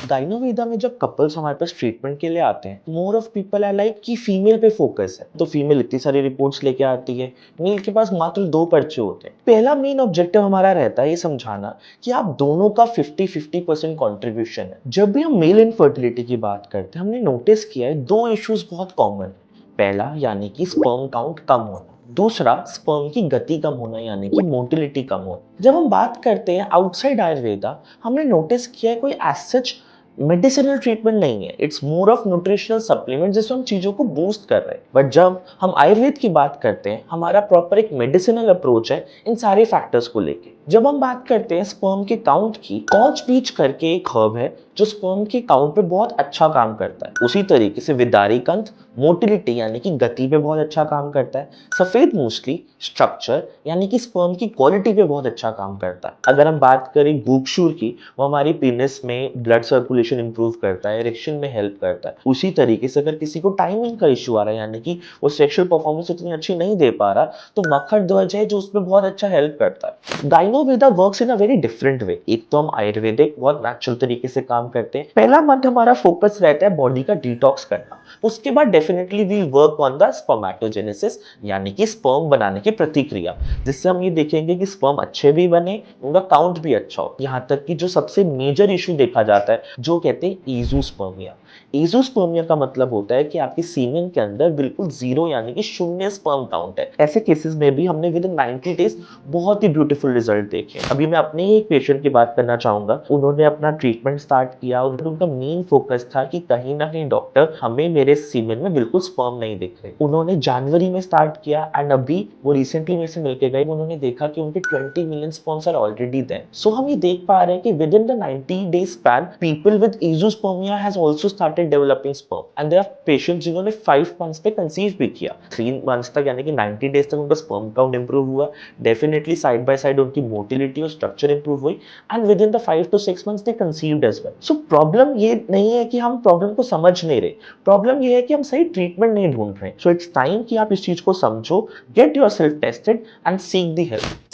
गाइनोवेदा में जब कपल्स हमारे पास ट्रीटमेंट के लिए आते हैं, more of people are like कि फीमेल पे फोकस है, तो फीमेल इतनी सारी रिपोर्ट्स लेके आती है, मेल के पास मात्र 2 पर्चे होते हैं। पहला मेन ऑब्जेक्टिव हमारा रहता है ये समझाना कि आप दोनों का 50-50% कॉन्ट्रीब्यूशन है। जब भी हम मेल इनफर्टिलिटी की बात करते हैं, हमने नोटिस किया है 2 इश्यूज बहुत कॉमन है। पहला यानी कि स्पर्म काउंट कम होना, दूसरा स्पर्म की गति कम होना यानी कि मोटिलिटी कम होना। जब हम बात करते हैं आउटसाइड आयुर्वेदा, हमने नोटिस किया है कोई एज सच मेडिसिनल ट्रीटमेंट नहीं है, it's more of nutritional supplement जिससे हम चीजों को बूस्ट कर रहे हैं। बट जब हम आयुर्वेद की बात करते हैं, हमारा प्रॉपर एक मेडिसिनल अप्रोच है इन सारे फैक्टर्स को लेके। जब हम बात करते हैं स्पर्म के काउंट की, कॉच बीच करके एक हर्ब है जो स्पर्म के काउंट पे बहुत अच्छा काम करता है। उसी तरीके से विदारी कंद मोटिलिटी यानी कि गति पे बहुत अच्छा काम करता है। सफेद मूसली स्ट्रक्चर यानी कि स्पर्म की क्वालिटी पे बहुत अच्छा काम करता है। अगर हम बात करें गूक्षूर की, वो हमारी पेनिस में ब्लड सर्कुलेशन इंप्रूव करता है, इरेक्शन में हेल्प करता है। उसी तरीके से अगर किसी को टाइमिंग का इशू आ रहा है यानी कि वो सेक्सुअल परफॉर्मेंस इतनी अच्छी नहीं दे पा रहा, तो मक्खर ध्वज है जो उसमें बहुत अच्छा हेल्प करता है। Gynoveda works in a very different way. एक तो हम आयुर्वेदिक बहुत नेचुरल तरीके से काम करते हैं। पहला मंथ हमारा फोकस रहता है बॉडी का डिटॉक्स करना, उसके बाद definitely we work on the spermatogenesis यानी कि स्पर्म बनाने की प्रतिक्रिया, जिससे हम ये देखेंगे कि स्पर्म अच्छे भी बने, उनका काउंट भी अच्छा हो। यहाँ तक कि जो सबसे मेजर इशू देखा जाता है जो कहते हैं एजोस्पर्मिया। एजोस्पर्मिया का मतलब होता है कि आपके सीमेन के अंदर बिल्कुल जीरो यानी कि शून्य स्पर्म काउंट है। ऐसे केसेस में भी हमने विद इन 90 डेज बहुत ही ब्यूटीफुल रिजल्ट देखे। अभी मैं अपने ही एक पेशेंट की बात करना चाहूंगा। उन्होंने अपना ट्रीटमेंट स्टार्ट किया और उनका मेन फोकस था कि कहीं ना कहीं डॉक्टर हमें मेरे सीमेन में बिल्कुल स्पर्म नहीं दिख रहे। उन्होंने जनवरी में स्टार्ट किया एंड अभी वो रिसेंटली मेरे से मिलके गए, उन्होंने देखा कि उनके 20 million sperms are already there. So हम ये देख पा रहे हैं कि within the 90 days span people with azoospermia has also started developing sperm and there are patients जिन्होंने 5 मंथ्स पे कंसीव भी किया। 3 मंथ्स तक यानी कि 90 डेज तक उनका स्पर्म काउंट इंप्रूव हुआ, डेफिनेटली साइड बाय साइड उनकी मोटिलिटी और स्ट्रक्चर इंप्रूव हुई and within the 5 to 6 months they conceived as well. So problem ये नहीं है कि हम प्रॉब्लम को समझ नहीं रहे, प्रॉब्लम ये है कि हम सही ट्रीटमेंट नहीं ढूंढ रहे। सो इट्स टाइम कि आप इस चीज को समझो, get yourself tested and seek the help.